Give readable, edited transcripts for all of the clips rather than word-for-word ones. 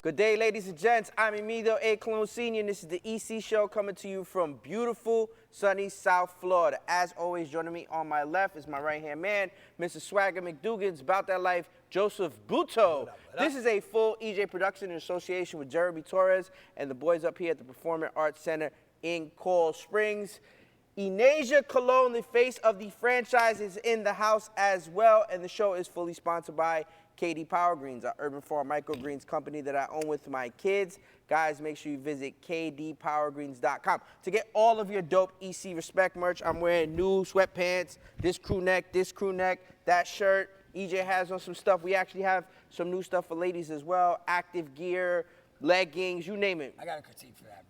Good day, ladies and gents. I'm Emilio Colón Sr. and this is the EC Show coming to you from beautiful, sunny South Florida. As always, joining me on my left is my right-hand man, Mr. Swagger McDougan's About That Life, Joseph Buto. What up? This is a full EJ production in association with Jeremy Torres and the boys up here at the Performing Arts Center in Coral Springs. Enasia Colón, the face of the franchise, is in the house as well, and the show is fully sponsored by KD Power Greens, our urban farm microgreens company that I own with my kids. Guys, make sure you visit kdpowergreens.com to get all of your dope EC Respect merch. I'm wearing new sweatpants, this crew neck, that shirt. EJ has on some stuff. We actually have some new stuff for ladies as well, active gear, leggings, you name it. I got a critique for that.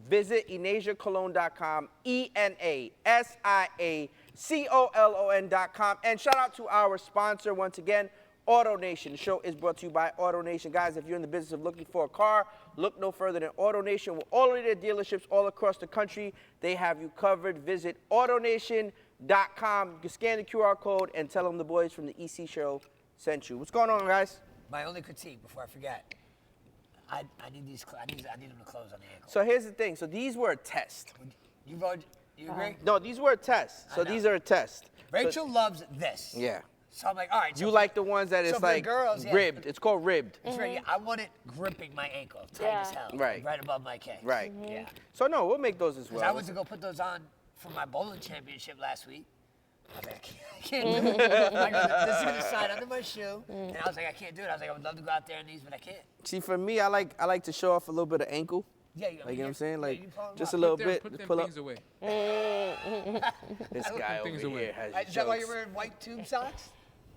Visit EnasiaColón.com, ENASIACOLON.com. And shout out to our sponsor once again, AutoNation. The show is brought to you by AutoNation. Guys, if you're in the business of looking for a car, look no further than AutoNation. With all of their dealerships all across the country, they have you covered. Visit AutoNation.com. You can scan the QR code and tell them the boys from the EC Show sent you. What's going on, guys? My only critique before I forget. I need these. I need them to close on the ankle. So here's the thing. So these were a test. You agree? No, these were a test. So these are a test. Rachel loves this. Yeah. So I'm like, all right. So you like the ones that it's like girls, ribbed. It's called ribbed. That's right. Yeah, I want it gripping my ankle, tight as hell. Right. Right above my cake. Right. Yeah. So no, we'll make those as well. I went to go put those on for my bowling championship last week. I was like, I can't do it. This is gonna slide under my shoe, and I was like, I can't do it. I was like, I would love to go out there in these, but I can't. See, for me, I like to show off a little bit of ankle. Yeah, like, you know what I'm saying? Like, just a Put little them- bit. Put them Pull up. things away. This guy over things away. here has Is that why you're jokes. wearing white tube socks?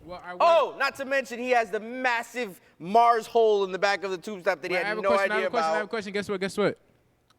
Well, I Oh, not to mention he has the massive Mars hole in the back of the tube top that he Wait, I had have a no question. I idea have a question. I have a about. question. Guess what?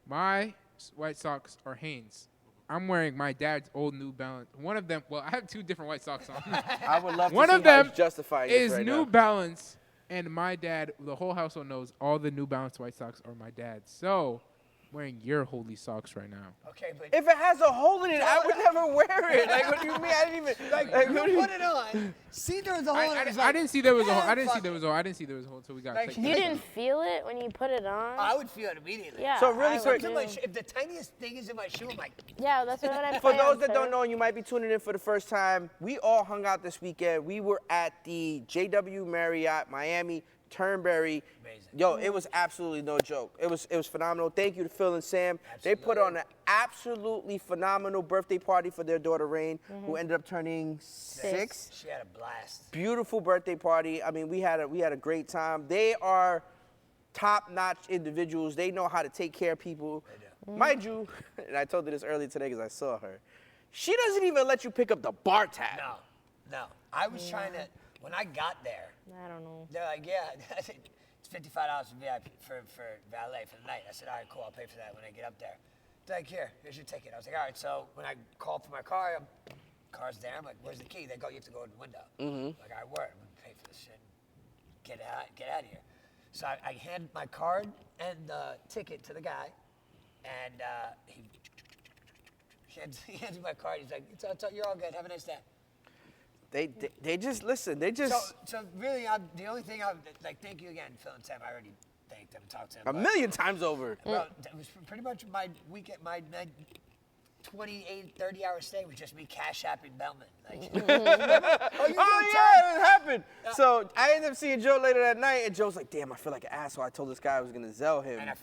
My white socks are Hanes. I'm wearing my dad's old New Balance. One of them. Well, I have two different white socks on. I would love to One see of how them he's justifying this is right New now. Balance, and my dad. The whole household knows all the New Balance white socks are my dad's. So, I'm wearing your holy socks right now. Okay, but If it has a hole in it, I would never wear it. Like, what do you mean? I didn't even. like, what do you you- put it on. See, there was a hole in it. It was I like, didn't see there was a hole. "Yeah, I didn't see fuck there it." was a hole. I didn't see there was a hole until we got Like, taken. You didn't feel it when you put it on? I would feel it immediately. Yeah. So really I quick- would If, too. if the tiniest thing is in my shoe, I'm like, Yeah, that's what I For found, those that sir. don't know, and you might be tuning in for the first time, we all hung out this weekend. We were at the JW Marriott Miami Turnberry. Amazing. Yo, it was absolutely no joke. It was phenomenal. Thank you to Phil and Sam. They put on an absolutely phenomenal birthday party for their daughter Rain, who ended up turning 6. she had a blast. Beautiful birthday party. I mean, we had a great time. They are top-notch individuals. They know how to take care of people. Mind you, and I told her this earlier today because I saw her, she doesn't even let you pick up the bar tab. No. I was trying to, when I got there, I don't know. they're like, yeah, it's $55 for VIP for valet for the night. I said, all right, cool, I'll pay for that when I get up there. They're like, here's your ticket. I was like, all right. So when I called for my car, car's there. I'm like, where's the key? They go, you have to go in the window. Like, all right, word. I'm gonna pay for this shit. Get out of here. So I hand my card and the ticket to the guy, and he hands me my card. He's like, it's all, you're all good. Have a nice day. They just listen. They just So really, the only thing like, thank you again, Phil and Sam. I already thanked them, talked to them. a million times over. Well, it was pretty much my weekend, my 28, 30-hour stay was just me cash apping Bellman. Like, Oh yeah, it happened. So I ended up seeing Joe later that night, and Joe's like, "Damn, I feel like an asshole. I told this guy I was gonna Zelle him, And I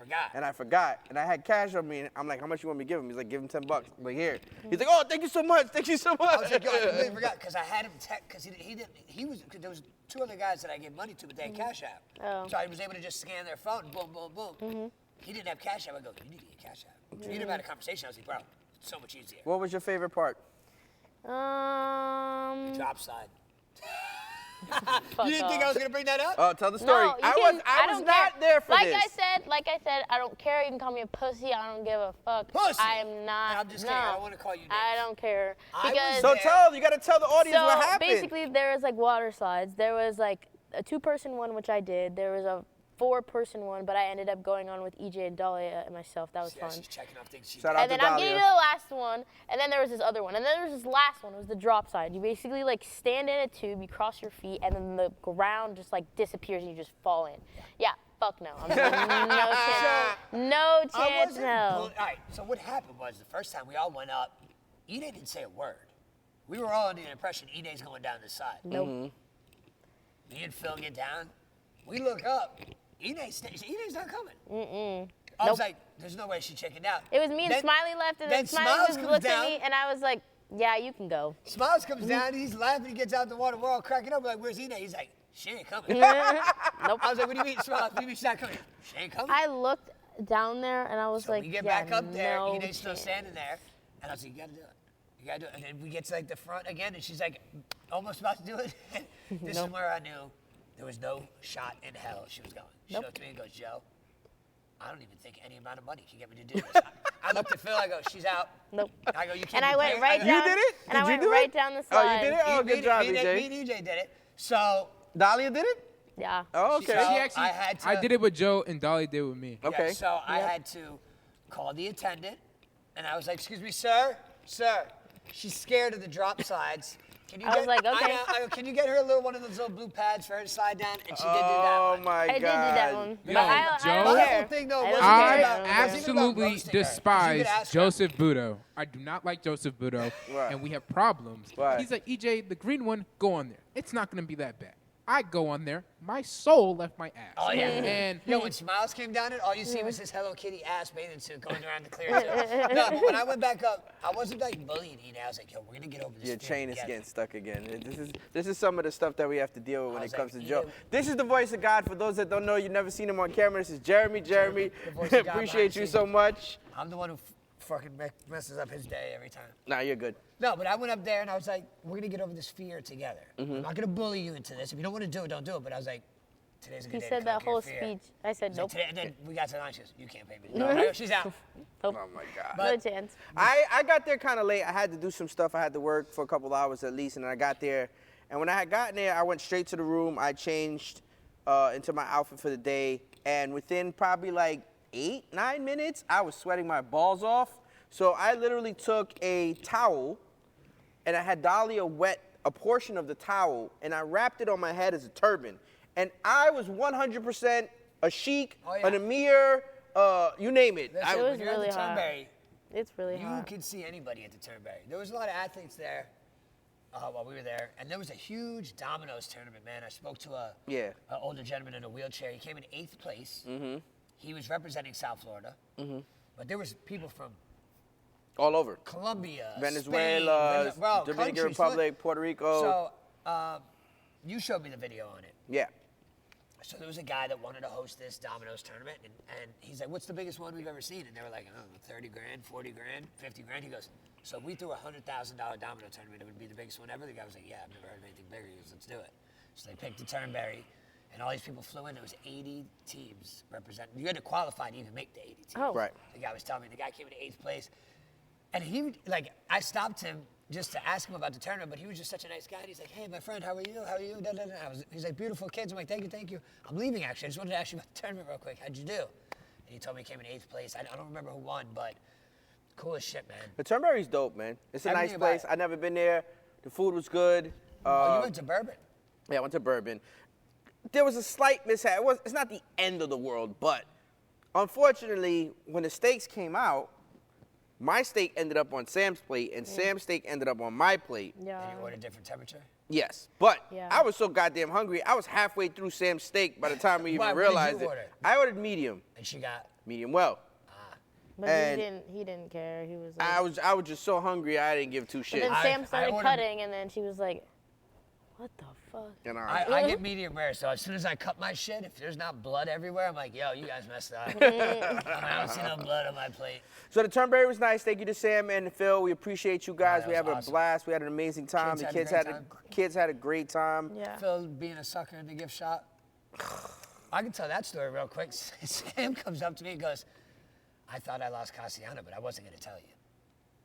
forgot. And I had cash on me, and I'm like, "How much you want me to give him?" He's like, "Give him $10." I'm like, "Here." He's like, "Oh, thank you so much. Thank you so much." I was like, yo, I completely forgot because I had him because cause there was 2 other guys that I gave money to, but they had Cash App. Oh. So I was able to just scan their phone, boom, boom, boom. He didn't have Cash App. I go, you need to get Cash App. So we had a conversation. I was like, bro, it's so much easier. What was your favorite part? Drop side. Fuck You didn't think I was off. gonna bring that up? Oh, tell the story. No, I was don't not care. there for like this. Like I said, I don't care. You can call me a pussy. I don't give a fuck. Pussy? I am not. No, I'm just kidding. I don't wanna call you names. I don't care. I was Because So you gotta tell the audience so what happened. basically, there was like water slides. There was like a 2-person one, which I did. There was a 4-person one, but I ended up going on with EJ and Dahlia and myself. That was Yeah, fun. she's checking off things. Shout out And to then I'm getting to Dahlia. the last one, and then there was this other one, and then there was this last one. It was the drop side. You basically like stand in a tube, you cross your feet, and then the ground just like disappears and you just fall in. Yeah, fuck no. I'm like, no chance. No chance, no. All right, so what happened was the first time we all went up, Ine didn't say a word. We were all under the impression Ine's going down this side. Nope. Me and Phil get down. We look up. Ine's not coming. I was like, there's no way she checking out. It was me and Then- Smiley left, and then Smiley Smiles just comes looked down. at me, and I was like, yeah, you can go. Smiles comes down, he's laughing, he gets out the water, we're all cracking up. We're like, where's Ine? He's like, she ain't coming. Nope. I was like, what do you mean, Smiles? What do you mean she's not coming? She ain't coming. I looked down there, and I was So like, we get yeah, back up there, no Ine's still chance. standing there. And I was like, you gotta do it. You gotta do it. And then we get to like the front again, and she's like, almost about to do it. This is where I knew there was no shot in hell she was going. She looked at me and goes, Joe, I don't even think any amount of money can get me to do this. I looked at Phil, I go, she's out. Nope. I go, you can't And I be went paying- right go, down. You did it? And I Did you went do right it? down the Oh, slide. you did it? Oh, good job, me, EJ. Me and EJ did it. So, Dahlia did it? Yeah. Oh, okay. So- She actually, I had to- I did it with Joe, and Dolly did it with me. Okay. yeah, so I had to call the attendant, and I was like, excuse me, sir, she's scared of the drop slides. Can you I was like, okay. I go, can you get her one of those little blue pads for her to slide down? And she did do that Oh one. my I God. did do that one. Yo, But I Joe? don't My care. whole thing, though, I wasn't don't I care care. about- I don't care. absolutely roasting her. You despise could ask her. Joseph Buto. I do not like Joseph Buto, Right. and we have problems. Right. He's like, EJ, the green one, go on there. It's not going to be that bad. I go on there. My soul left my ass. Oh, yeah. And Yo, when Smiles came down it, all you see was his Hello Kitty ass bathing suit going around the clear too. No, but when I went back up, I wasn't like bullying Ine. I was like, yo, we're gonna get over this. Your fear chain is together. getting stuck again. This is some of the stuff that we have to deal with when I it was comes like, to Joe. yeah. This is the voice of God. For those that don't know, you've never seen him on camera. This is Jeremy. Jeremy, the voice of God appreciate behind you the so scenes. much. I'm the one who fucking messes up his day every time. Nah, you're good. No, but I went up there and I was like, we're gonna get over this fear together. I'm not gonna bully you into this. If you don't want to do it, don't do it. But I was like, today's a good He day said to that conquer your whole fear. speech. I said, Like, nope. today, and then we got to the line. She goes, you can't pay me. No, I go, she's out. Nope. Oh my God. No chance. I got there kind of late. I had to do some stuff. I had to work for a couple hours at least, and I got there. And when I had gotten there, I went straight to the room. I changed into my outfit for the day, and within probably like 8-9 minutes, I was sweating my balls off. So I literally took a towel, and I had Dahlia wet a portion of the towel, and I wrapped it on my head as a turban. And I was 100% a Sheik, Oh, yeah. an Amir, you name it. Listen, I- It was when you're at really the hot. Turnberry, It's really you hot. could see anybody at the Turnberry. There was a lot of athletes there while we were there, and there was a huge dominoes tournament, man. I spoke to Yeah. an older gentleman in a wheelchair. He came in 8th place. Mm-hmm. He was representing South Florida. But there was people from All over. Colombia, Venezuela, Spain, well, Dominican countries. Republic, Puerto Rico. So you showed me the video on it. Yeah. So there was a guy that wanted to host this dominoes tournament, and he's like, what's the biggest one we've ever seen? And they were like, I don't know, 30 grand, 40 grand, 50 grand. He goes, so if we threw a $100,000 domino tournament, it would be the biggest one ever? The guy was like, yeah, I've never heard of anything bigger. He goes, let's do it. So they picked the Turnberry, and all these people flew in. There was 80 teams representing. You had to qualify to even make the 80 teams. Oh. Right. The guy was telling me, the guy came in 8th place. And he, like, I stopped him just to ask him about the tournament, but he was just such a nice guy. And he's like, hey, my friend, how are you? How are you? Da, da, da. He's like, beautiful kids. I'm like, thank you, thank you. I'm leaving, actually. I just wanted to ask you about the tournament real quick. How'd you do? And he told me he came in 8th place. I don't remember who won, but cool as shit, man. The Turnberry's dope, man. It's a nice Everything about place. it. I never been there. The food was good. Oh, you went to Bourbon. Yeah, I went to Bourbon. There was a slight mishap. It's not the end of the world, but unfortunately, when the steaks came out, my steak ended up on Sam's plate, and Sam's steak ended up on my plate. Yeah. And you ordered different temperature? Yes, but Yeah. I was so goddamn hungry. I was halfway through Sam's steak by the time we Why, even what did you realized it. order? I ordered medium, And she got, medium well. But And he didn't care. He was like, I was just so hungry I didn't give two but shits. then I- Sam I started ordered- cutting, and then she was like, what the fuck? And I get medium rare, so as soon as I cut my shit, if there's not blood everywhere, I'm like, yo, you guys messed up. I don't see no blood on my plate. So the Turnberry was nice. Thank you to Sam and Phil. We appreciate you guys. that we was had a awesome. blast. We had an amazing time. Kids The had a great time. kids had a great time. Yeah. Phil being a sucker in the gift shop. I can tell that story real quick. Sam comes up to me and goes, I thought I lost Cassiana, but I wasn't going to tell you.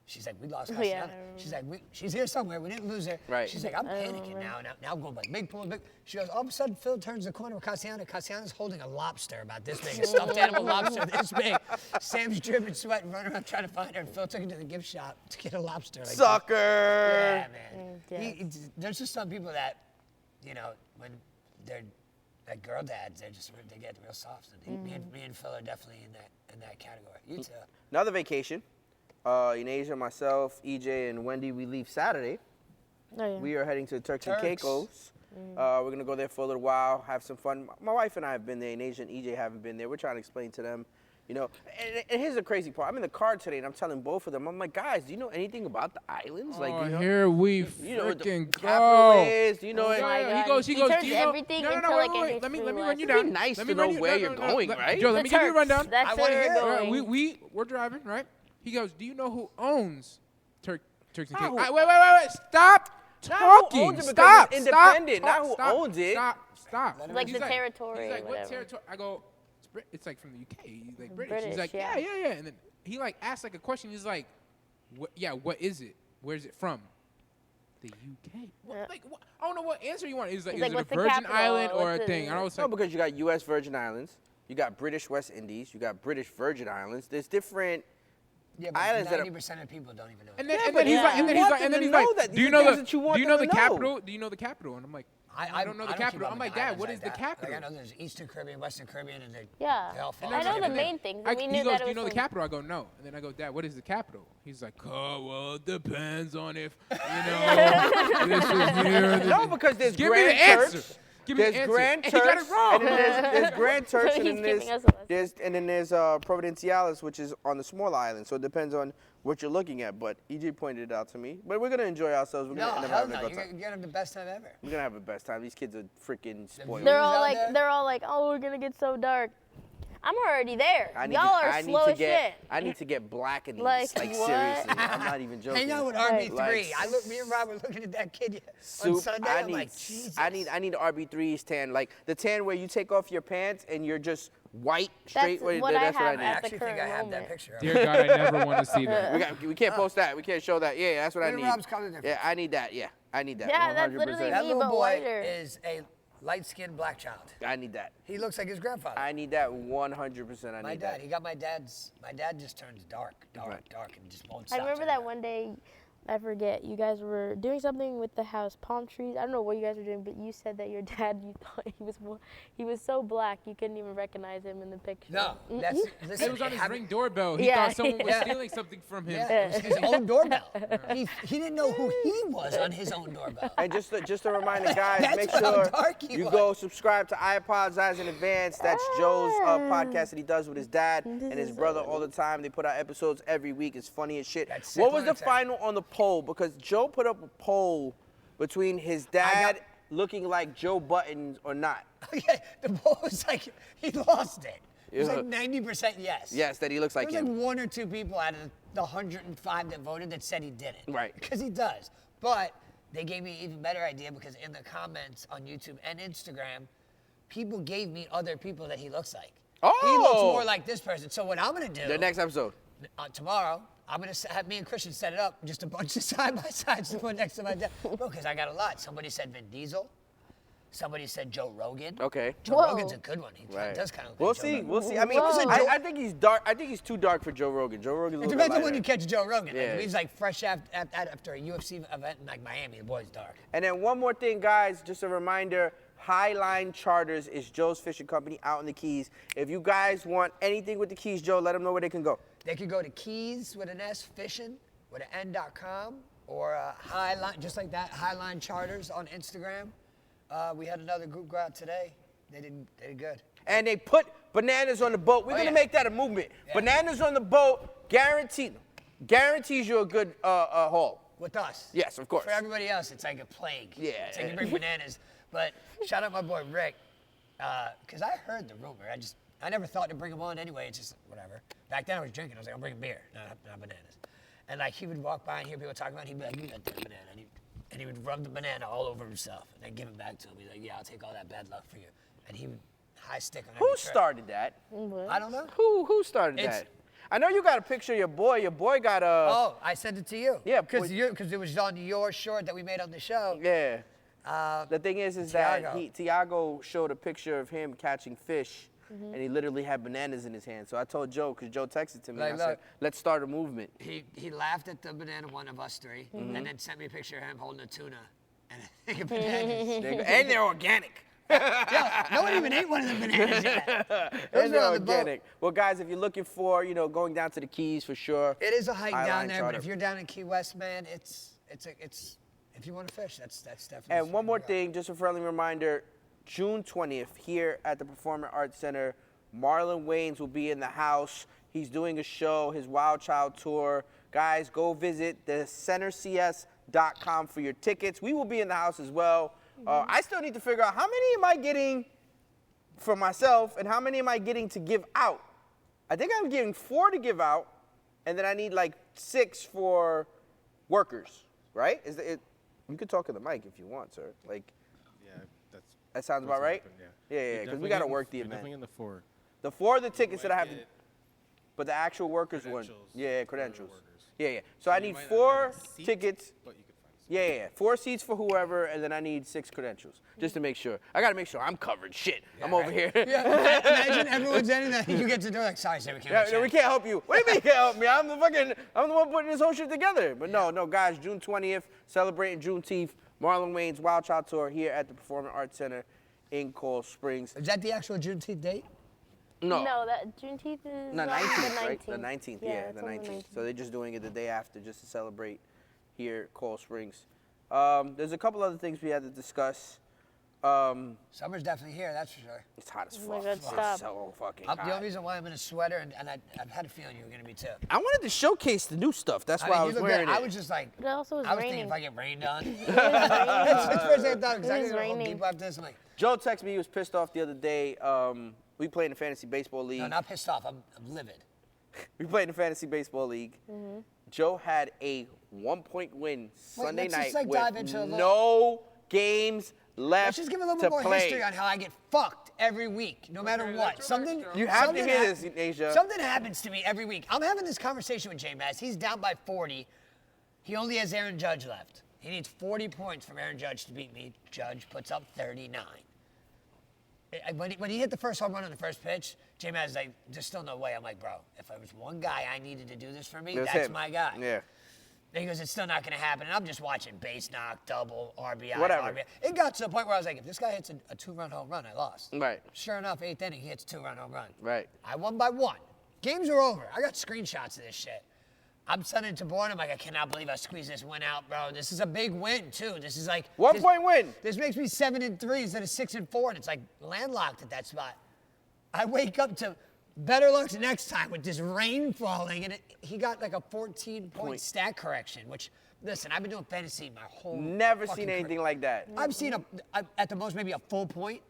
She's like, we lost Oh, yeah, I Cassiana. remember. She's like, she's here somewhere. We didn't lose her. Right. She's like, I'm panicking now. Now I'm going like big pull, big. She goes, all of a sudden, Phil turns the corner with Cassiana. Cassiana's holding a lobster about this big, a stuffed animal lobster this big. Sam's dripping sweat and running around trying to find her. And Phil took her to the gift shop to get a lobster. Like, Sucker. yeah, man. yes. There's just some people that, you know, when they're like girl dads, they get real soft. And me and Phil are definitely in that category. You too. Another vacation. Enasia, myself, EJ, and Wendy, we leave Saturday. Oh, yeah. We are heading to Turks and Turks. Caicos. We're going to go there for a little while, have some fun. My wife and I have been there. Enasia and EJ haven't been there. We're trying to explain to them, you know. And here's the crazy part. I'm in the car today, and I'm telling both of them, I'm like, guys, do you know anything about the islands? Like, Oh, you know, here we you know what the freaking capital go. is? Do you know Oh it? my Yeah, God. he goes, He do turns you know? everything No, into like a wait. Let me history run you lesson. down. It'd be nice Let to me run know you- where no, you're no, going, let- right? Joe, let me give you a rundown. That's I wanna where hear we're it. going. We're driving, right? He goes, do you know who owns Turks and Not Caicos? who- Wait. Stop Not who talking. owns it because Stop. it's Stop. independent, not who Stop. owns it. Stop. Like He's the territory He's or like, what whatever. territory? I go, it's like from the UK. He's like British. British, He's like, yeah. yeah. And then he like asked like a question. He's like, what is it? Where's it from? The UK. Like, what? I don't know what answer you want. Is like, He's is like, it a what's the Virgin capital? Island or What's a thing? it- And I was No, like, because you got U.S. Virgin Islands, you got British West Indies, you got British Virgin Islands. There's different Yeah, but islands that are. 90% of people don't even know. and then, Yeah, and but then he's you like, and then want he's like, them and then to he's know like, that. do These you are know things the, that you want do you know them the to know. capital? Do you know the capital? And I'm like, I don't know the keep capital. up I'm with like, the Dad, islands what like is the that. capital? Like I know there's Eastern Caribbean, Western Caribbean, and Yeah. they all fall I know together. the main things. I, We he knew goes, that do it you know was the from- capital? I go, no. And then I go, Dad, what is the capital? He's like, oh, well, it depends on if, you know, this is near. No, because there's Give me the Grand answer. Turks. Give me There's the answer. Grand And he got Turks, it wrong. and then there's Grand Turks, and He's then giving us a lesson. there's Providenciales, which is on the small island. So it depends on what you're looking at. But EJ pointed it out to me. But we're gonna enjoy ourselves. We're No, gonna end up hell having no. a good You're time. gonna have the best time ever. We're gonna have the best time. These kids are freaking spoiled. They're Who's all out like, there? oh, we're gonna get so dark. I'm already there. I need Y'all to, are I need slow to as get, shit. I need to get black in these. Like, Like what? seriously, I'm not even joking. Hang out with Right. RB3. Like, Me and Rob were looking at that kid on Soup, Sunday. I I'm need, like, Jesus. I need RB3's tan, like the tan where you take off your pants and you're just white straight. That's what I that's what I have need. I at the actually think I current have that moment. picture. Dear God, I never want to see that. We can't post that. We can't show that. Yeah, that's what I Look at need. Rob's color difference. Yeah, I need that. Yeah, I need that. Yeah, 100%. that's literally That me, little but boy whiter. is a light-skinned black child. I need that. He looks like his grandfather. I need that 100%. I My need dad. that. He got my dad's. My dad just turns dark, Right. and just won't I stop. remember turning that dark. one day, I forget, you guys were doing something with the house, palm trees. I don't know what you guys were doing, but you said that your dad, you thought he was so black you couldn't even recognize him in the picture. No, that's listen. It was on his have- Ring doorbell. He Yeah. thought someone was Yeah. stealing something from him. Yeah, it was his own doorbell. He didn't know who he was on his own doorbell. And just a reminder, guys, That's make how sure dark he you was. go subscribe to I Apologize in Advance. That's Joe's podcast that he does with his dad and his brother all the time. They put out episodes every week. It's funny as shit. That's What was the sick final on the poll? Because Joe put up a poll between his dad looking like Joe Button or not. Yeah, the poll was like he lost it. It was Yeah. like 90% yes. Yes, that he looks like There was him. like 1 or 2 people out of the 105 that voted that said he didn't. Right. Because he does. But they gave me an even better idea because in the comments on YouTube and Instagram, people gave me other people that he looks like. He looks Oh! more like this person. So what I'm going to do The next episode. tomorrow, I'm going to have me and Christian set it up, just a bunch of side-by-sides, the one next to my dad. Bro, because I got a lot. Somebody said Vin Diesel. Somebody said Joe Rogan. Okay. Joe Whoa. Rogan's a good one. He Right. does kind of look We'll like Joe see. Rogan. We'll see. I mean, Whoa. I think he's dark. I think he's too dark for Joe Rogan. Joe Rogan's a It little depends bit on when you lighter. catch Joe Rogan. Yeah. If he's like fresh after a UFC event in like Miami, the boy's dark. And then one more thing, guys, just a reminder, Highline Charters is Joe's fishing company out in the Keys. If you guys want anything with the Keys, Joe, let them know where they can go. They could go to Keys with an S fishing with an N.com or Highline, just like that, Highline Charters on Instagram. We had another group go out today. They did good. And they put bananas on the boat. We're Oh, going to yeah. make that a movement. Yeah. Bananas on the boat, guarantees you a good haul. With us. Yes, of course. For everybody else, it's like a plague. Yeah. It's like you bring bananas. But shout out my boy Rick, because I heard the rumor. I never thought to bring him on anyway. It's just whatever. Back then I was drinking. I was like, I'm bringing beer, not bananas. And like he would walk by and hear people talking about it. He'd be like, give me that damn banana. And he would rub the banana all over himself and then give it back to him. He's like, yeah, I'll take all that bad luck for you. And he would high stick on every Who trip. started that? I don't know. Who started It's- that? I know you got a picture of your boy. Your boy got a... Oh, I sent it to you. Yeah, Because it was on your short that we made on the show. Yeah. The thing is that Tiago. Tiago showed a picture of him catching fish, and he literally had bananas in his hand. So I told Joe, because Joe texted to me, Like, and I said, look. let's start a movement. He laughed at the banana one of us 3, and then sent me a picture of him holding a tuna and a thing of There bananas. you go. And they're organic. No one even ate one of the bananas yet. Those And are they're on the boat. organic. Well, guys, if you're looking for, going down to the Keys for sure. It is a hike down Highline there, charter. but if you're down in Key West, man, it's if you want to fish, that's definitely. And one more something to thing, just a friendly reminder, June 20th here at the Performing Arts Center, Marlon Wayans will be in the house. He's doing a show, his Wild Child Tour. Guys, go visit the centercs.com for your tickets. We will be in the house as well. I still need to figure out how many am I getting for myself and how many am I getting to give out. I think I'm getting 4 to give out, and then I need like 6 for workers, right? You could talk to the mic if you want, sir. Like, Yeah, that sounds about right? Happen, Yeah, because we got to work the event. Definitely in the 4. The 4 are the tickets that I might have, get but the actual workers one. credentials Yeah, for credentials. workers. Yeah. So I You need might not 4 have a seat, tickets. But you could find a seat. Yeah. 4 seats for whoever, and then I need 6 credentials just to make sure. I got to make sure I'm covered. Shit, I'm over here. Yeah, imagine everyone's in that you get to do like, sorry, sir, we can't. Yeah, let you we in." can't help you. What do you mean you can't help me? I'm the one putting this whole shit together. But no, guys, June 20th, celebrating Juneteenth, Marlon Wayans Wild Child Tour here at the Performing Arts Center in Coral Springs. Is that the actual Juneteenth date? No, that Juneteenth is no, on 19th, the right? The 19th, yeah, it's the on 19th. So they're just doing it the day after just to celebrate here at Coral Springs. There's a couple other things we had to discuss. Summer's definitely here, that's for sure. It's hot as Oh my fuck. God, It's stop. so fucking The only hot. reason why I'm in a sweater, and I've had a feeling you were going to be too. I wanted to showcase the new stuff. That's why I you was look wearing good. it. I was just like, But it also was I was thinking raining. if I get rained on. It was That's the first thing I thought, It because I was go Home raining. Depot after this. I'm like, Joe texted me. He was pissed off the other day. We played in the fantasy baseball league. no, not pissed off. I'm livid. We played in the fantasy baseball league. Mm-hmm. Joe had a 1-point win Sunday let's night just, like, with dive into a little- no games left Let's just give a little to bit more play. history on how I get fucked every week, no matter what. Something. You have to something hear hap- this, Enasia. Something happens to me every week. I'm having this conversation with J-Maz. He's down by 40. He only has Aaron Judge left. He needs 40 points from Aaron Judge to beat me. Judge puts up 39. When he hit the first home run on the first pitch, J-Maz is like, there's still no way. I'm like, bro, if there was one guy I needed to do this for me, That's that's him. my guy. Yeah. And he goes, it's still not going to happen. And I'm just watching base knock, double, RBI, Whatever. RBI. It got to the point where I was like, if this guy hits a 2-run home run, I lost. Right. Sure enough, 8th inning, he hits a 2-run home run. Right. I won by 1. Games are over. I got screenshots of this shit. I'm sending it to Bourne. I'm like, I cannot believe I squeezed this win out, bro. This is a big win, too. This is like... 1-point win. This makes me 7-3 instead of 6-4, and it's like landlocked at that spot. I wake up to better luck next time with this rain falling, and he got like a 14-point stat correction, which, listen, I've been doing fantasy my whole Never fucking seen anything career. like that. I've seen at the most maybe a full point,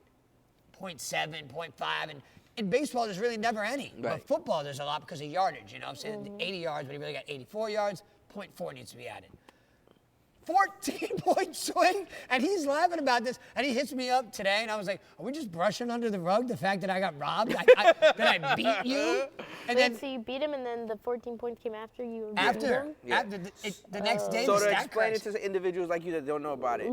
0.7, 0.5, and in baseball there's really never any. Right. But football there's a lot because of yardage. You know, I'm saying 80 yards, but he really got 84 yards. 0.4 needs to be added. 14-point swing, and he's laughing about this, and he hits me up today, and I was like, are we just brushing under the rug the fact that I got robbed, that I beat you? And then So you beat him, and then the 14 points came after you beat after him? the next day, So the to stat explain it correction. to individuals like you that don't know about it,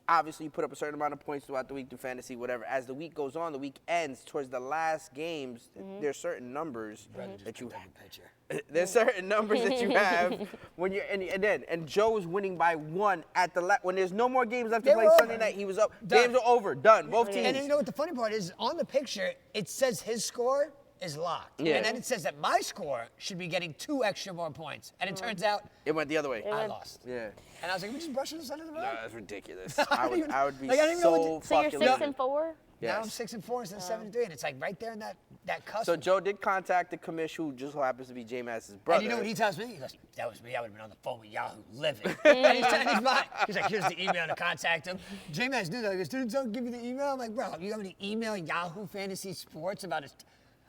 obviously you put up a certain amount of points throughout the week through fantasy, whatever. As the week goes on, the week ends, towards the last games, there's certain numbers that you have. There's certain numbers that you have when you're and Joe was winning by 1 at the when there's no more games left to They play were Sunday over. night. He was up. Done. Games are over. Done. Both teams. And you know what the funny part is? On the picture, it says his score is locked. Yeah. And then it says that my score should be getting 2 extra more points. And it turns out It went the other way. I lost. Yeah. And I was like, we just brushing this under the rug? No, that's ridiculous. I I would be like, I don't even know so what So you're fucking 6 livid. and 4? Now I'm Yes. 6-4 instead of 7-3, and it's like right there in that cusp. So Joe did contact the commish, who just so happens to be J Mass's brother. and you know what he tells me? He goes, that was me. I would have been on the phone with Yahoo living. And he's like, here's the email to contact him. J-Mass knew that. He goes, didn't Joe give you the email? I'm like, bro, you got me to email Yahoo Fantasy Sports about his...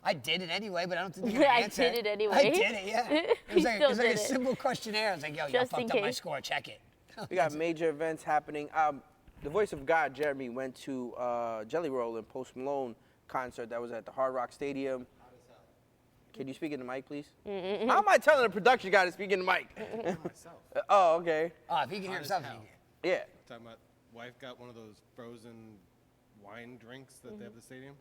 I did it anyway, but I don't think they're gonna I answer. did it anyway. I did it, yeah. It He was like, still it was like a did it. simple questionnaire. I was like, yo, you Just in fucked up my case. score. Check it. We got major events happening. The Voice of God, Jeremy, went to Jelly Roll and Post Malone concert that was at the Hard Rock Stadium. Can you speak in the mic, please? How am I telling the production guy to speak in the mic? Myself. Oh, okay. Oh, if he can hear himself, he hell. can. Yeah. Talking about wife got one of those frozen wine drinks that they have at the stadium.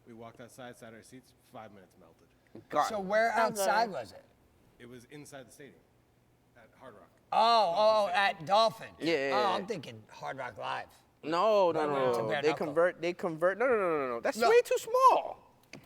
We walked outside, sat our seats, 5 minutes melted. God. So where Sounds outside alright. was it? It was inside the stadium at Hard Rock. Oh, at Dolphin. Yeah. Oh, I'm thinking Hard Rock Live. No. It's a bare They knuckle. convert. No. That's No. way too small.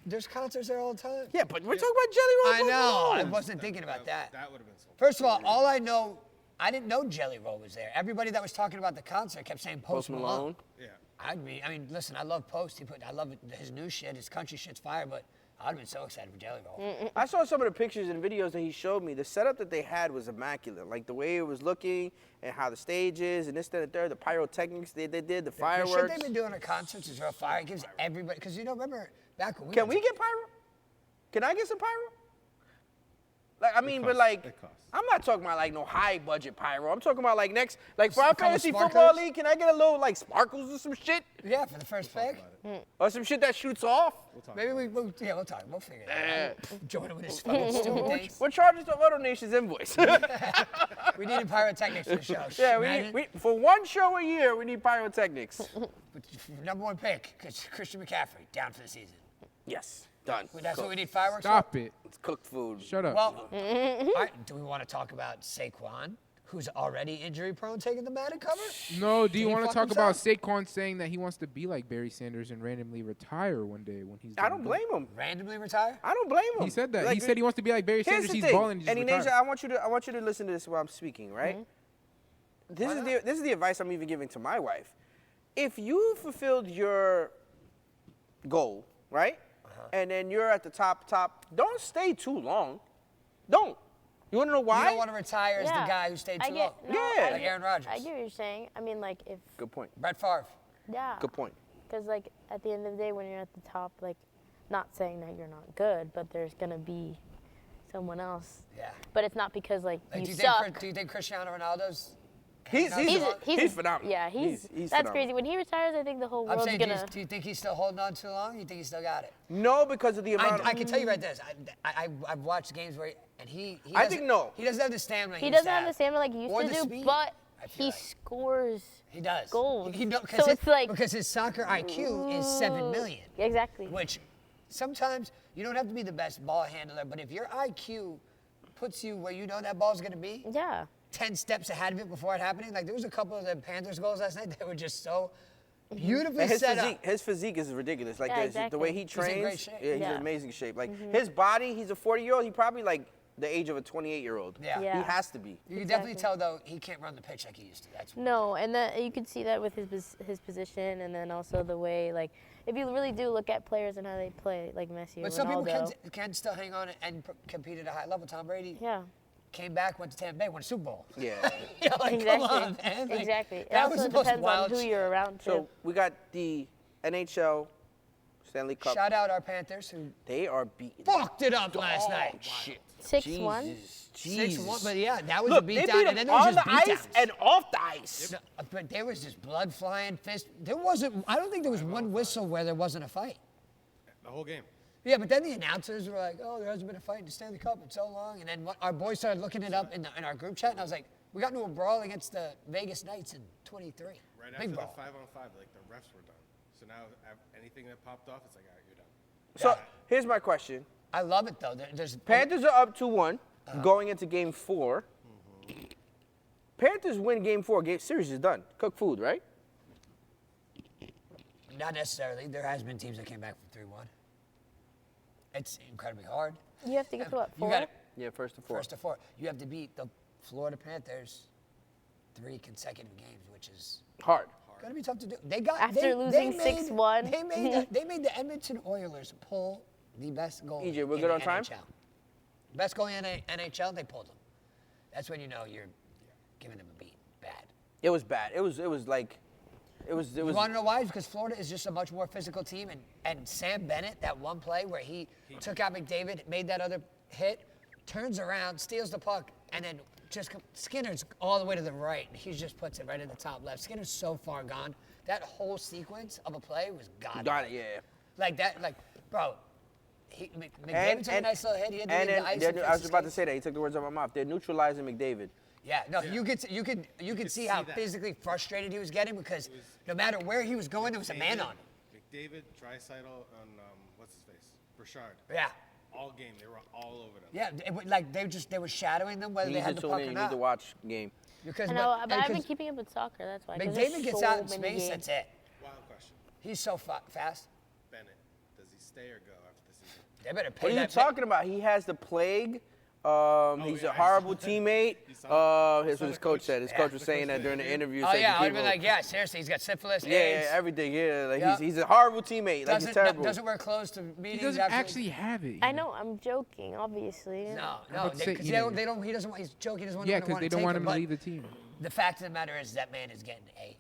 There's concerts there all the time. Yeah, but we're talking about Jelly Roll. I know. I Post Malone. wasn't thinking about that. That would have been so. First of all I know, I didn't know Jelly Roll was there. Everybody that was talking about the concert kept saying Post Malone. Yeah. I mean, listen, I love Post. I love his new shit. His country shit's fire, but I'd have been so excited for Jelly Roll. I saw some of the pictures and videos that he showed me. The setup that they had was immaculate. Like the way it was looking and how the stage is and this, that, and the third. The pyrotechnics they did, the The shit fireworks. they've been doing at concerts is real fire. It gives everybody, because remember back when Can we get pyro? Can I get some pyro? Like, I mean, but like, It costs. I'm not talking about like no high budget pyro. I'm talking about like next, like for A our couple fantasy sparklers? football league, can I get a little like sparkles or some shit? Yeah, for the first pick. Or some shit that shoots off? Maybe we'll talk. We'll figure it out. Join him with his fucking stupid dates. What charges to Auto Nation's invoice? We needed pyrotechnics for the show. Yeah, Imagine. we for one show a year, we need pyrotechnics. But number one pick, Christian McCaffrey, down for the season. Yes, done. That's what we need fireworks Stop for? it. It's cooked food. Shut up. Well, all right, do we want to talk about Saquon, who's already injury prone, taking the Madden cover? No, do you Did he want to fuck talk about himself? Saquon saying that he wants to be like Barry Sanders and randomly retire one day when he's I done don't balling? blame him. Randomly retire? I don't blame him. He said that. Like, He said he wants to be like Barry Here's Sanders. the He's thing, balling and just and retire. Inasia, I want you to listen to this while I'm speaking, right? Why This is the advice I'm even giving to my wife. If you fulfilled your goal, right, and then you're at the top, don't stay too long. Don't. You want to know why? You don't want to retire as the guy who stayed I too get, long. no, Yeah. I Like get- Aaron Rodgers. I get what you're saying. I mean, like, if, Good point. Brett Favre. yeah. Good point. Because, like, at the end of the day, when you're at the top, like, not saying that you're not good, but there's going to be someone else. Yeah. But it's not because, like, Like, you suck. do you think Cristiano Ronaldo's? He's He's phenomenal. Yeah, he's phenomenal. that's crazy. When he retires, I think the whole I'm world's saying, gonna. do you think he's still holding on too long? You think he's still got it? No, because of the amount. I can tell you right this. I've watched games where he I doesn't- think no. He doesn't have the stamina. He used doesn't to have the stamina like he used Or to the do, speed, but I feel he like. scores. He does. Goals. He don't, So it's like- because his soccer IQ is 7 million. Exactly. Which sometimes you don't have to be the best ball handler, but if your IQ puts you where you know that ball's going to be, Yeah. 10 steps ahead of it before it happening. Like there was a couple of the Panthers goals last night that were just so beautifully And set up. his physique is ridiculous. Like Yeah, the way he exactly. He's in great trains, shape. yeah, he's Yeah. in amazing shape. Like his body, he's a 40-year-old. He probably like the age of a 28-year-old. Yeah. Yeah. He has to be. You can definitely Exactly. tell though he can't run the pitch like he used to. That's No, and that you could see that with his position, and then also the way, like, if you really do look at players and how they play, like Messi or But some people Ronaldo. can still hang on and compete at a high level. Tom Brady Yeah. came back, went to Tampa Bay, won a Super Bowl. Yeah. You know, like, Exactly. come on, man. Like, Exactly. It That was also the most depends on wild who shit. you're around too. So we got the NHL Stanley Cup. Shout out our Panthers who They are beating. fucked it up last dog night. Shit. 6-1? Jesus. 6-1, but yeah, that was Look, a they beatdown, beat and him then there was on just the ice beatdowns. and off the ice. No, but there was just blood flying, fist. There wasn't. I don't think there was one whistle where there wasn't a fight. The whole game. Yeah, but then the announcers were like, "Oh, there hasn't been a fight in the Stanley Cup in so long." And then our boys started looking it up in our group chat, and I was like, "We got into a brawl against the Vegas Knights in '23. Right Big after the brawl." 5-on-5, like the refs were done. So now anything that popped off, it's like, all right, you're done. So here's my question. I love it though. There's Panthers are up 2-1 going into game 4. Panthers win game 4. Game series is done. Cook food, right? not necessarily. There has been teams that came back from 3-1. It's incredibly hard. You have to get to what, You 4? got Yeah, first to 4. first to 4. You have to beat the Florida Panthers 3 consecutive games, which is Hard. gonna be tough to do. They got After they losing made- 6-1. They made the Edmonton Oilers pull the best goal. EJ, we're in good the on time? NHL. Best goal in the NHL, they pulled them. That's when you know you're giving them a beat. Bad. It was bad. It was like, it was. You want to know why? It's because Florida is just a much more physical team, and Sam Bennett, that one play where he took out McDavid, made that other hit, turns around, steals the puck, and then Skinner's all the way to the right, and he just puts it right in the top left. Skinner's so far gone. That whole sequence of a play was god. Got it, yeah. Like that, like, bro. McDavid took a nice little hit. He had to and leave the then ice. and I fix was his about to skates. say that. He took the words out of my mouth. They're neutralizing McDavid. Yeah, no, you could see how that. physically frustrated he was getting because no matter where he was going, there was a man on him. McDavid, Draisaitl, and what's his face? Burchard. Yeah. all game. They were all over them. Yeah, they were shadowing them whether You they need had to the tune puck in. or You need not. to watch game. Because I know, but I've been because keeping up with soccer. That's why. 'cause McDavid there's gets so out in many space. games. That's it. Wild question. He's so fast. Bennett, does he stay or go after the season? They better pay What are you that. talking about? He has the plague. He's yeah, a I horrible saw that. teammate. You saw Here's what his coach said. His coach was saying that during the interview. Oh so yeah, I would people- have been like, yeah, seriously, he's got syphilis, yeah, AIDS. everything. Yeah, like Yeah. he's a horrible teammate. Like he's terrible. Doesn't wear clothes to He meetings. doesn't after- actually have it. I know. I'm joking, obviously. No, about to say, because you know- they don't. He doesn't want. He's joking. He doesn't want. Yeah, because because they don't want him to leave the team. The fact of the matter is that man is getting a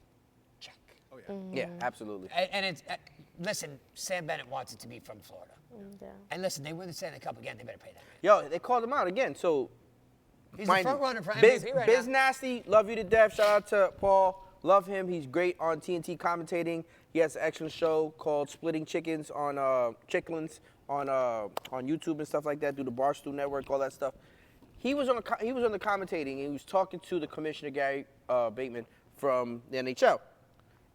check. Oh yeah. Yeah, absolutely. And it's listen, Sam Bennett wants it to be from Florida. Yeah. And listen, they win the Stanley Cup again. They better pay that man. Yo, they called him out again. So He's mind the you, front runner for Biz, MVP right Biz now. Nasty, love you to death. Shout out to Paul. Love him. He's great on TNT commentating. He has an excellent show called Splitting Chickens on Chicklins on YouTube and stuff like that. Through the Barstool Network, all that stuff. He was on the commentating. And he was talking to the commissioner Gary Bateman from the NHL,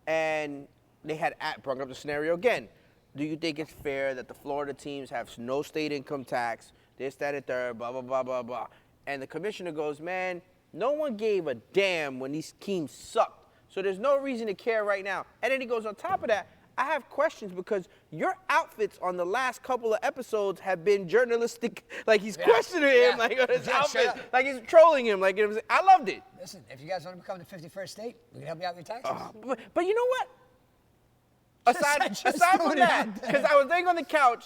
and they had brought up the scenario again. Do you think it's fair that the Florida teams have no state income tax, this, that, and third, blah, blah, blah, blah, blah? And the commissioner goes, man, no one gave a damn when these teams sucked. So there's no reason to care right now. And then he goes, on top of that, I have questions because your outfits on the last couple of episodes have been journalistic. Like he's questioning him, like on his Yeah, outfits, straight up. like he's trolling him. Like it was, I loved it. Listen, if you guys want to become the 51st state, we can help you out with your taxes. But you know what? Just Aside throwing from it that, out there. because I was laying on the couch,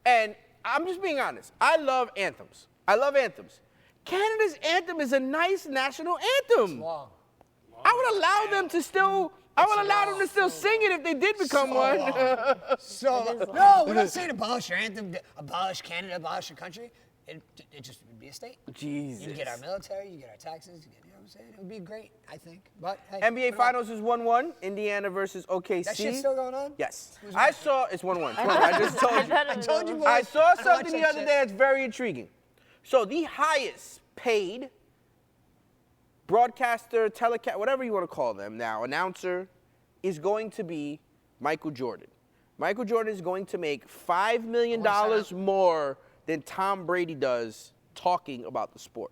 and I'm just being honest. I love anthems. Canada's anthem is a nice national anthem. Long. I would allow them to still. I would allow them to still sing it if they did become one. So no, we're not saying abolish your anthem, abolish Canada, abolish your country. It just would be a state. Jesus. You get our military, you get our taxes. You know what I'm saying? It would be great, I think. But hey, NBA put it on. Finals is 1-1. Indiana versus OKC. That shit's still going on? Yes. Who's I winning? saw it's 1-1. I just told you. I told you, boys. I saw I watch something the that other shit. day that's very intriguing. So the highest paid broadcaster, telecast, whatever you want to call them now, announcer, is going to be Michael Jordan. Michael Jordan is going to make $5 million more than Tom Brady does talking about the sport.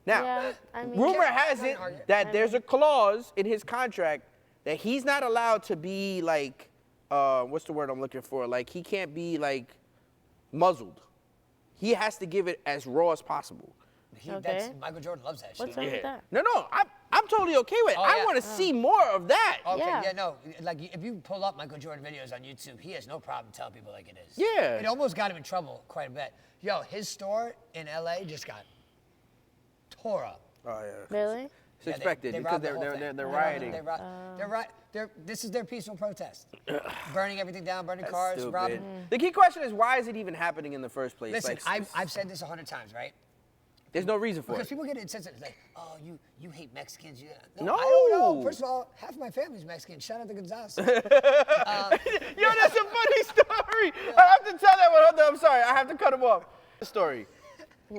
Now, Yeah, I mean- rumor Can't- has it that there's a clause in his contract that he's not allowed to be like, what's the word I'm looking for? Like, he can't be like muzzled. He has to give it as raw as possible. That's, Michael Jordan loves that shit. What's up with that? No, I'm totally okay with it. Oh, I yeah. want to see more of that. Okay, Yeah. yeah, no. Like, if you pull up Michael Jordan videos on YouTube, he has no problem telling people like it is. Yeah. It almost got him in trouble quite a bit. Yo, his store in LA just got tore up. Oh, yeah. Really? It's Yeah, expected they because robbed the whole thing. they're rioting. This is their peaceful protest. Burning everything down, burning That's cars, stupid. robbing. The key question is, why is it even happening in the first place? Listen, Like, I've said this 100 times, right? there's no reason for Because it. people get insensitive. It's like, oh, you hate Mexicans. No. I don't know. First of all, half of my family's Mexican. Shout out to Gonzalez. Yo, that's a funny story. I have to tell that one. Hold on, I'm sorry. I have to cut him off. Story.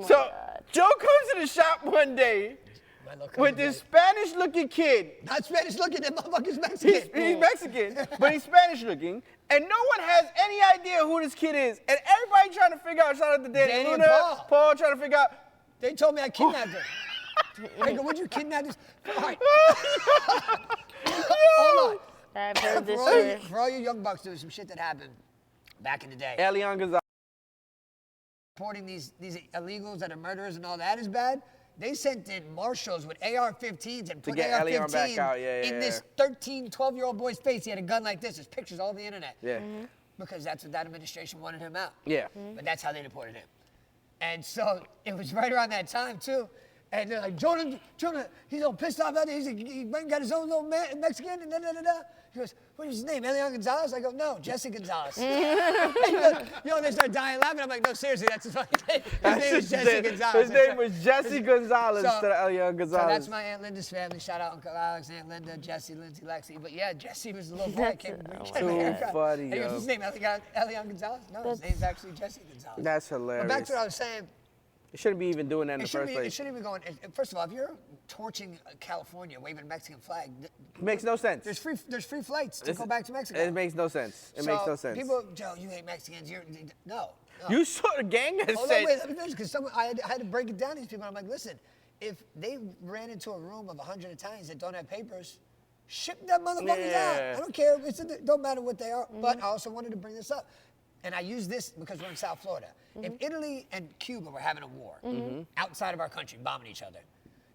So, God. Joe comes to the shop one day with this Spanish-looking kid. Not Spanish looking, that motherfucker's Mexican. He's Mexican, but he's Spanish-looking, and no one has any idea who this kid is. And everybody trying to figure out. Shout out to Danny Danny and Luna, Paul trying to figure out. They told me I kidnapped him. I go, would you kidnap this? All right. Hold on. I've heard this For all, you, story. for all you young bucks, there was some shit that happened back in the day. Elian Gonzalez. Reporting these illegals that are murderers and all that is bad. They sent in marshals with AR-15s and put get AR-15 Elian back out. Yeah, in yeah, this 13, 12-year-old boy's face. He had a gun like this. There's pictures all over the internet. Yeah. Because that's what that administration wanted him out. Yeah. But that's how they deported him. And so it was right around that time, too. And they're like, Jonah, he's all pissed off out there. He went and got his own little Mexican and da-da-da-da. He goes, what is his name, Elian Gonzalez? I go, no, Jesse Gonzalez. And he goes, yo, they start dying laughing. I'm like, no, seriously, that's his fucking name. His name is Jesse Gonzalez. His name was Jesse Gonzalez So- instead of Elian Gonzalez. So that's my Aunt Linda's family. Shout out Uncle Alex, Aunt Linda, Jesse, Lindsay, Lexi. But yeah, Jesse was the little boy. I can't Too funny, And he goes, yo. his name Elian Gonzalez? No, his name's actually Jesse Gonzalez. That's But hilarious. back to what I was saying. It shouldn't be even doing that in the It first shouldn't place. even go. First of all, if you're torching California, waving a Mexican flag, Makes no sense. there's free flights to go back to Mexico. It makes no sense. It makes no sense. People, Joe, you hate Mexicans. No. You saw the gang that Oh, said. no, wait, let me finish, because I had to break it down to these people. I'm like, listen, if they ran into a room of 100 Italians that don't have papers, ship them motherfuckers Yeah. out. I don't care. It don't matter what they are. But I also wanted to bring this up. And I use this because we're in South Florida. If Italy and Cuba were having a war outside of our country, bombing each other,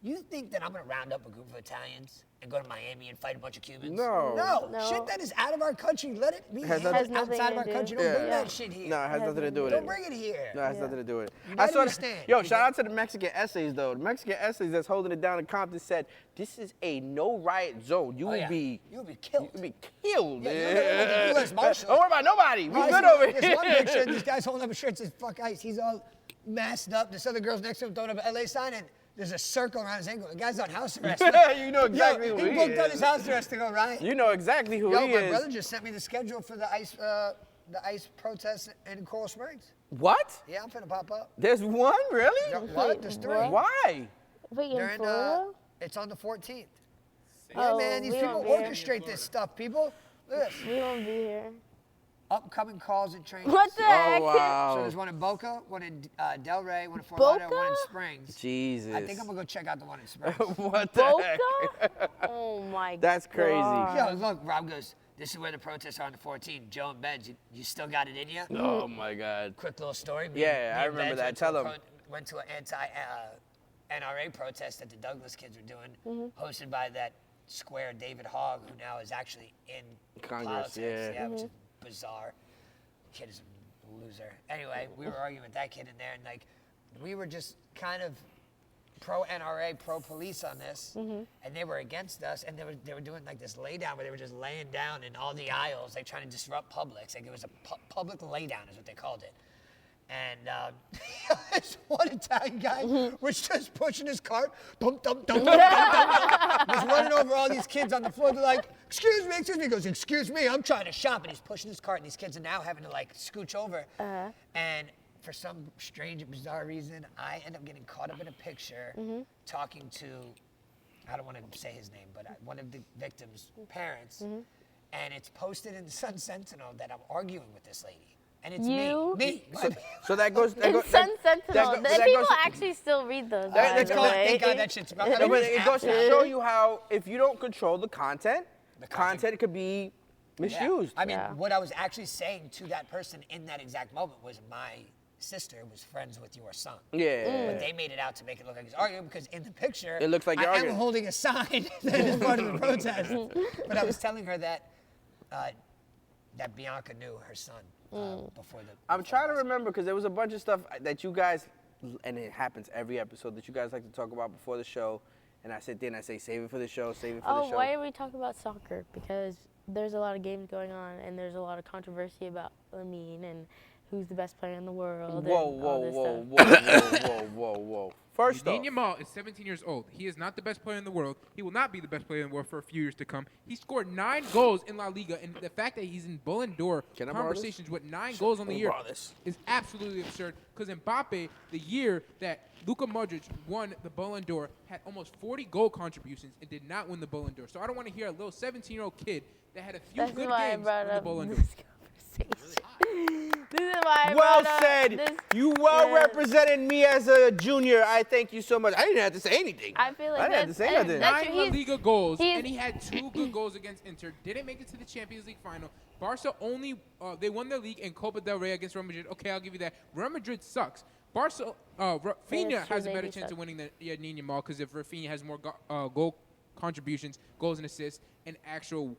you think that I'm going to round up a group of Italians and go to Miami and fight a bunch of Cubans? No. No. Shit that is out of our country. Let it be Has handled nothing outside to of our do. country. Don't bring that shit here. No, it has nothing to do with Don't it. bring it here. No, it has nothing to do with it. You gotta understand. Yo, shout out to the Mexican essays though. The Mexican essays that's holding it down in Compton said, "This is a no riot zone. You Oh, will yeah. be, You'll be killed. You'll be killed." Yeah, you're the US Marshal. Don't worry about nobody. We Oh, good over here. There's one picture, this guy's holding up a shirt that says, fuck ICE. He's all masked up. This other girl's next to him throwing up an LA sign, and there's a circle around his ankle. The guy's on house arrest. You know exactly Yo, who he he booked on is. his house arrest to go riot. You know exactly who Yo, he my is. brother just sent me the schedule for the ICE protest in Coral Springs. What? Yeah, I'm finna pop up. There's one, really? Yo, what? There's three. Why? Wait, in They're in, Florida? it's on the 14th. Yeah, Oh, man, these we people won't be here. orchestrate this stuff, people. Look at this. We won't be here. Upcoming calls and trains. What the heck? Oh, So wow. there's one in Boca, one in Del Rey, one in Fort Lauderdale, one in Boca? Springs. Jesus. I think I'm gonna go check out the one in Springs. What the heck? Boca? Oh my god. That's crazy. Yo, look, Rob goes, this is where the protests are on the 14th. Joe and Benz, you still got it in you? Oh my God. Quick little story. Yeah, I and remember Benz that. went to Tell a 'em. Went to an anti-NRA protest that the Douglas kids were doing, hosted by that square David Hogg, who now is actually in Congress, politics. yeah. Which is bizarre. Kid is a loser. Anyway, we were arguing with that kid in there, and like, we were just kind of pro-NRA, pro-police on this, and they were against us, and they were doing like this lay down where they were just laying down in all the aisles, like trying to disrupt Publix. Like it was a public lay down is what they called it. And this one Italian guy was just pushing his cart, dump, dump, dump, dump, dump, dump, just running over all these kids on the floor. They're like, excuse me, excuse me. He goes, excuse me, I'm trying to shop. And he's pushing his cart, and these kids are now having to like scooch over. And for some strange and bizarre reason, I end up getting caught up in a picture talking to, I don't want to say his name, but one of the victims' parents. And it's posted in the Sun Sentinel that I'm arguing with this lady. And it's You? me. So that goes. That In goes Sun Sentinel. that People goes- actually still read those. That- by that's the called- way. Thank God that shit's about. No, but it goes to show you how if you don't control the content could be misused. I mean, Yeah. what I was actually saying to that person in that exact moment was my sister was friends with your son. Yeah. But they made it out to make it look like he's arguing because in the picture, It looks like you're I arguing. am holding a sign that is part of the protest. But I was telling her that that Bianca knew her son before the. I'm trying to remember because there was a bunch of stuff that you guys, and it happens every episode that you guys like to talk about before the show, and I sit there and I say save it for the show, save it for the Oh, show. why are we talking about soccer? Because there's a lot of games going on, and there's a lot of controversy about Lamine and who's the best player in the world. Whoa, and whoa, all this whoa, stuff. whoa, whoa, whoa, whoa. First off, Lamine Yamal is 17 years old. He is not the best player in the world. He will not be the best player in the world for a few years to come. He scored 9 goals in La Liga, and the fact that he's in Ballon d'Or Can I borrow this? conversations with 9 goals on the Let me year borrow this. is absolutely absurd. Because Mbappe, the year that Luka Modric won the Ballon d'Or, had almost 40 goal contributions and did not win the Ballon d'Or. So I don't want to hear a little 17-year-old kid that had a few That's good why I games brought win the up Ballon d'Or. this conversation. This is why I well brought up said. this. You well Yeah. represented me as a junior. I thank you so much. I didn't have to say anything. I feel like I didn't have to say nothing. that's 9 true. La Liga goals, he's- and he had 2 good goals against Inter. Didn't make it to the Champions League final. Barca only they won the league in Copa del Rey against Real Madrid. Okay, I'll give you that. Real Madrid sucks. Rafinha true, has a they better do chance suck. of winning than Lamine Yamal because if Rafinha has more goal contributions, goals and assists, and actual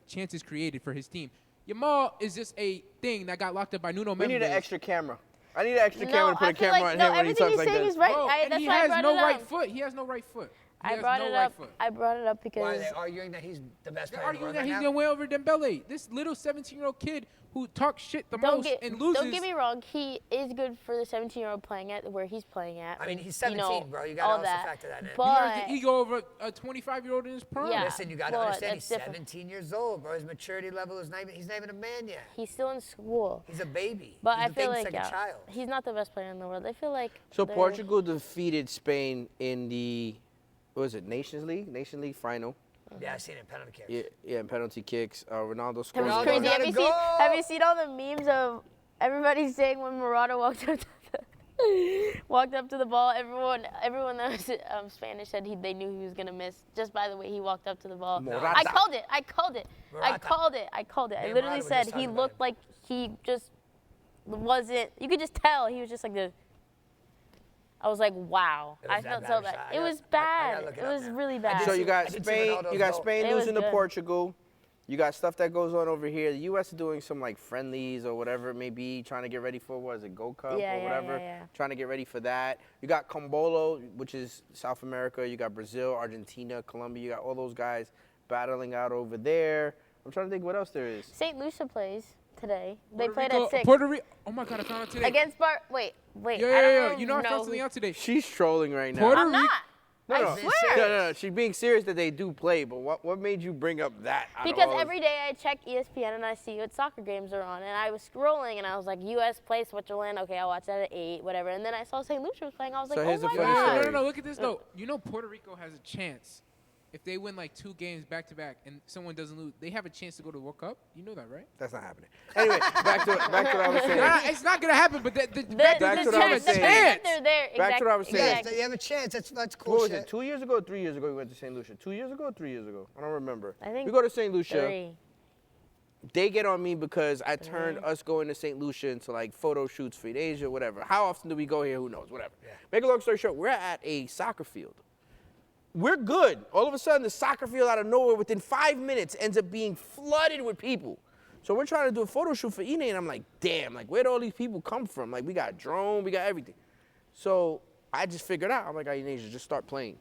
chances created for his team. Yamal is just a thing that got locked up by Nuno We Mendes. need an extra camera. I need an extra No, camera to put I a feel camera like on no, him when he everything talks he's like saying this. is right. Bro, and That's he why I has brought no it right up. foot. He has no right foot. I has brought no it right up. foot. I brought it up Why because are they arguing that he's the best They're player in the arguing world that right he's now? gonna win over Dembele. This little 17-year-old kid who talks shit the most and loses. Don't get me wrong. He is good for the 17-year-old playing at where he's playing at. I mean, he's you 17, know, bro. You all got to also that. factor that in. But He go over a 25-year-old in his prime. Yeah. Listen, you got to well, understand he's that's different. 17 years old, bro. His maturity level is not even, he's not even a man yet. he's still in school. He's a baby. But He I feel thinks like a child. he's not the best player in the world. I feel like So they're- Portugal defeated Spain in the, what was it, Nations League final. Yeah, I seen it. Penalty kicks. Yeah, and penalty kicks. Ronaldo That scored. was Ronaldo crazy. gotta go. Have you seen all the memes of everybody saying when Morata walked up to the ball? Everyone that was Spanish said they knew he was gonna miss just by the way he walked up to the ball. Morata. I called it. Morata. I I Me and literally Morata were said just he talking about looked it. like he just wasn't. You could just tell he was just like this. I was like, wow. It was I that felt bad, so Rashad. bad. I It got- was I bad. gotta look it It up was now. really I bad. did So you got I did see Spain, Ronaldo's you got goal. Spain It was losing to good. Portugal. You got stuff that goes on over here. The U.S. is doing some like friendlies or whatever it may be, trying to get ready for what is it, Gold Cup Yeah, or yeah, whatever. yeah. Trying to get ready for that. You got Combolo, which is South America. You got Brazil, Argentina, Colombia. You got all those guys battling out over there. I'm trying to think what else there is. St. Lucia plays today. They Puerto played Rico- at 6. Puerto Rico. Oh my God, I found out today. Against Wait. Yeah, I yeah, don't yeah. You know I found who- something out today. She's trolling right now. Puerto I'm not. No, I no. swear. No. She's being serious that they do play, but what made you bring up that? out of Because all- every day I check ESPN and I see what soccer games are on, and I was scrolling and I was like, U.S. play Switzerland. Okay, I'll watch that at 8, whatever. And then I saw St. Lucia was playing. I was So like, here's oh the my funny god. story. No. Look at this though. You know Puerto Rico has a chance if they win like 2 games back to back and someone doesn't lose. They have a chance to go to the World Cup. You know that, right? That's not happening. Anyway, back to what I was saying. It's not gonna happen. But Back to the what I was team have a saying. chance. They're there. Back to what I was saying. Yes, Exactly. they have a chance. That's cool What was shit. it? 2 years ago or 3 years ago we went to St. Lucia? 2 years ago or 3 years ago? I don't remember. I think we go to St. Lucia. 3. They get on me because I turned us going to St. Lucia into like photo shoots for Enasia, whatever. How often do we go here? Who knows? Whatever. Yeah. Make a long story short, we're at a soccer field. We're good. All of a sudden, the soccer field out of nowhere, within 5 minutes, ends up being flooded with people. So we're trying to do a photo shoot for Ine, and I'm like, damn, like where'd all these people come from? Like we got drone, we got everything. So I just figured out, I'm like, Enasia, just start playing.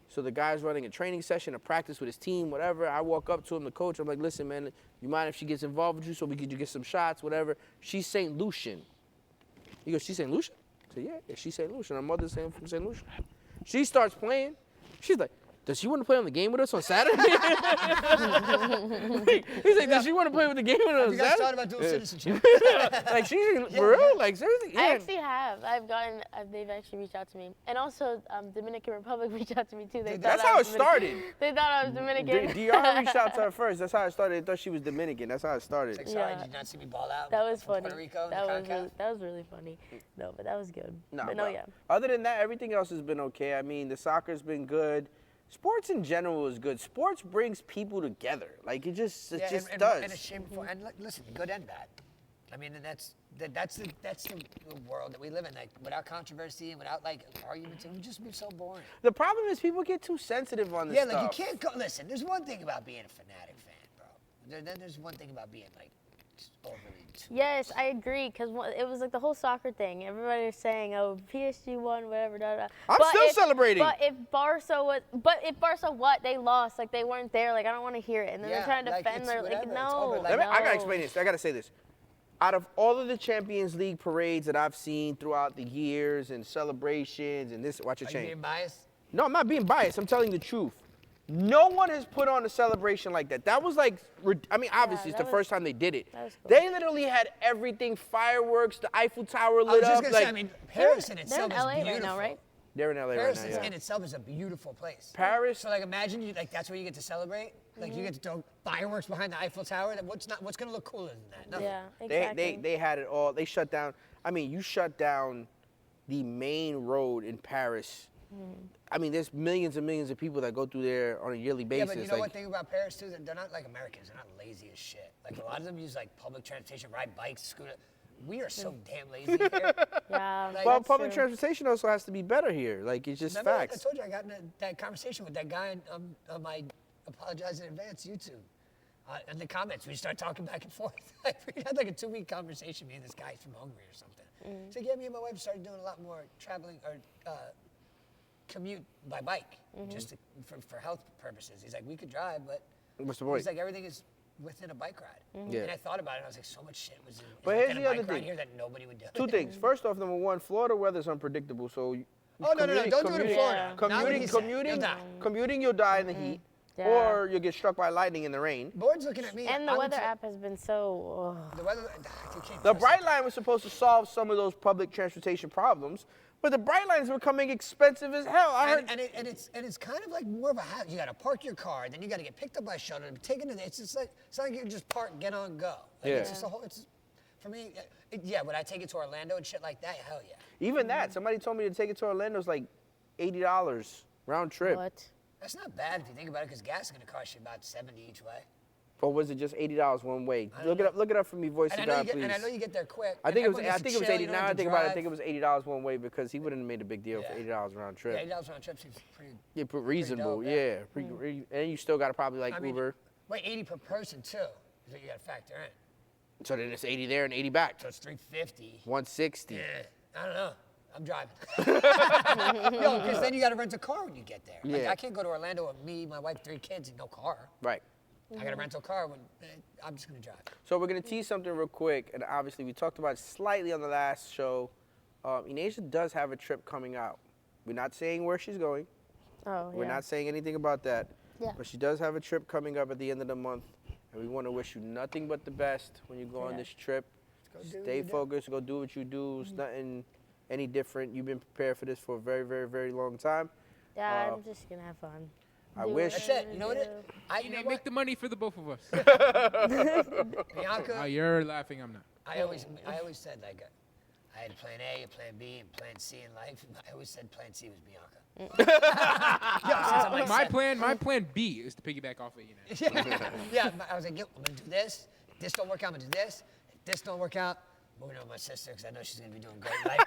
So the guy's running a training session, a practice with his team, whatever. I walk up to him, the coach. I'm like, listen, man, you mind if she gets involved with you so we could get some shots, whatever? She's St. Lucian. He goes, she's St. Lucian? I said, yeah, she's St. Lucian. Her mother's from St. Lucian. She starts playing. She's like, does she want to play on the game with us on Saturday? He's like, does she want to play with the game with us on You guys Saturday? thought about dual citizenship? Like, she's for real? Like, seriously? Yeah. I actually have. They've actually reached out to me. And also, Dominican Republic reached out to me too. They That's thought I how was it started. They thought I was Dominican. DR reached out to her first. That's how it started. They thought she was Dominican. That's how it started. Like, sorry, Yeah. did you not see me ball out? That was from funny. Puerto Rico, that in the was really funny. No, but that was good. No, but no, but yeah. Other than that, everything else has been okay. I mean, the soccer's been good. Sports in general is good. Sports brings people together. Like, it just does. And it's shameful. And listen, good and bad. I mean, and that's the world that we live in. Like, without controversy and without like arguments, it would just be so boring. The problem is people get too sensitive on this Yeah, stuff. like you can't go. Listen, there's one thing about being a fanatic fan, bro. Then there's one thing about being like just overly. Yes, I agree. Because it was like the whole soccer thing. Everybody was saying, "Oh, PSG won, whatever." Da, da. I'm still celebrating. But if Barca what? They lost. Like they weren't there. Like I don't want to hear it. And then Yeah, they're trying to like, defend it's their like whatever, it's no. over, like- I gotta no. explain this. I gotta say this. Out of all of the Champions League parades that I've seen throughout the years and celebrations and this, watch it Are you change. being biased? No, I'm not being biased. I'm telling the truth. No one has put on a celebration like that. That was like, I mean, obviously it's that the was- first time they did it. that was cool. They literally had everything, fireworks, the Eiffel Tower I lit was just up. gonna like, say, I mean, Paris in They're itself in is LA beautiful. right now, right? they're in LA Paris right now, in yeah. itself is a beautiful place. Paris, So like, imagine you like that's where you get to celebrate. Like you get to throw fireworks behind the Eiffel Tower. What's gonna look cooler than that? Nothing. Yeah, exactly. they had it all. They shut down. I mean, you shut down the main road in Paris. I mean, there's millions and millions of people that go through there on a yearly Yeah, basis. but you know like, what thing about Paris too? They're not like Americans. They're not lazy as shit. Like a lot of them use like public transportation, ride bikes, scooter. We are so damn lazy here. Yeah. Like, well, that's public true. transportation also has to be better here. Like, it's just Remember, facts. I told you I got in that conversation with that guy on my Apologize in Advance YouTube. In the comments, we start talking back and forth. We had like a 2-week conversation, me and this guy from Hungary or something. He's like, yeah, me and my wife started doing a lot more traveling or commute by bike, just for health purposes. He's like, we could drive, but What's the point? he's like, everything is within a bike ride. Yeah. And I thought about it, and I was like, so much shit was But within here's a the other bike ride thing. here that nobody would do. Two things. First off, number one, Florida weather's unpredictable, so. Oh, no, don't do it in Florida. Not what he said. You'll die. Commuting, you'll die in the heat, Yeah. or you'll get struck by lightning in the rain. Board's looking at me. And the I'm weather t- app has been so. The weather, you can't The trust Bright it. Line was supposed to solve some of those public transportation problems, but the Bright Line's becoming expensive as hell. I heard. And it's kind of like more of a house. You got to park your car, then you got to get picked up by a shuttle, taken to. It's just like it's not like you can just park, get on, go. Like, Yeah. It's just a whole. It's for me. Yeah, would I take it to Orlando and shit like that? Hell yeah. Even that, somebody told me to take it to Orlando. It's like $80 round trip. What? That's not bad if you think about it, because gas is gonna cost you about 70 each way. Or was it just $80 one way? I don't Look it up for me, voice And of I know God, you get, please. and I know you get there quick. I think it was. and I everyone think it was gets to 80. chill, you don't Now I have to think about it. I drive. think it was $80 one way because he wouldn't have made a big deal for Yeah. $80 round trip. Yeah, $80 round trip seems pretty. Yeah, reasonable. dope, Yeah, and you still got to probably like I mean, Uber. Wait, 80 per person too. Is what you got to factor in. So then it's 80 there and 80 back. So it's 350. 160. Yeah, I don't know. I'm driving. Yo, because then you got to rent a car when you get there. Like, Yeah. I can't go to Orlando with me, my wife, 3 kids, and no car. Right. I got to rent a car when I'm just gonna drive. So we're gonna tease something real quick, and obviously we talked about it slightly on the last show. Enasia does have a trip coming out. We're not saying where she's going. Oh, We're yeah. not saying anything about that. Yeah. But she does have a trip coming up at the end of the month, and we want to wish you nothing but the best when you go on Yeah. this trip. Go do what Stay you do. focused. Go do what you do. It's nothing any different. You've been prepared for this for a very, very, very long time. Yeah, I'm just gonna have fun. I Do wish- That's what it. You know what? I You know make what? the money for the both of us. Bianca. Oh, you're laughing. I'm not. I always said like I had plan A, a plan B, and plan C in life. I always said plan C was Bianca. Yeah, since I'm like My plan B is to piggyback off of you now. yeah, but I was like, yo, I'm gonna do this. If this don't work out, I'm gonna do this. If this don't work out, I'm moving on with my sister because I know she's gonna be doing great in life.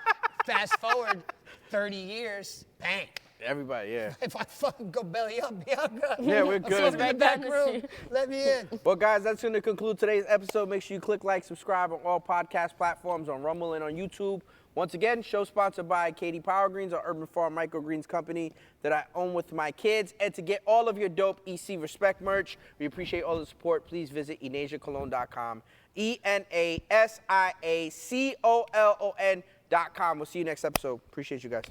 Fast forward 30 years, bang. Everybody, yeah. If I fucking go belly up, Bianca. Yeah, we're I'm good. sitting in the Right back down the room. street. Let me in. Well, guys, that's going to conclude today's episode. Make sure you click like, subscribe on all podcast platforms, on Rumble and on YouTube. Once again, show sponsored by Katie Power Greens, our Urban Farm Microgreens company that I own with my kids. And to get all of your dope EC Respect merch, we appreciate all the support. Please visit EnasiaColón.com. ENASIACOLON.com. We'll see you next episode. Appreciate you guys.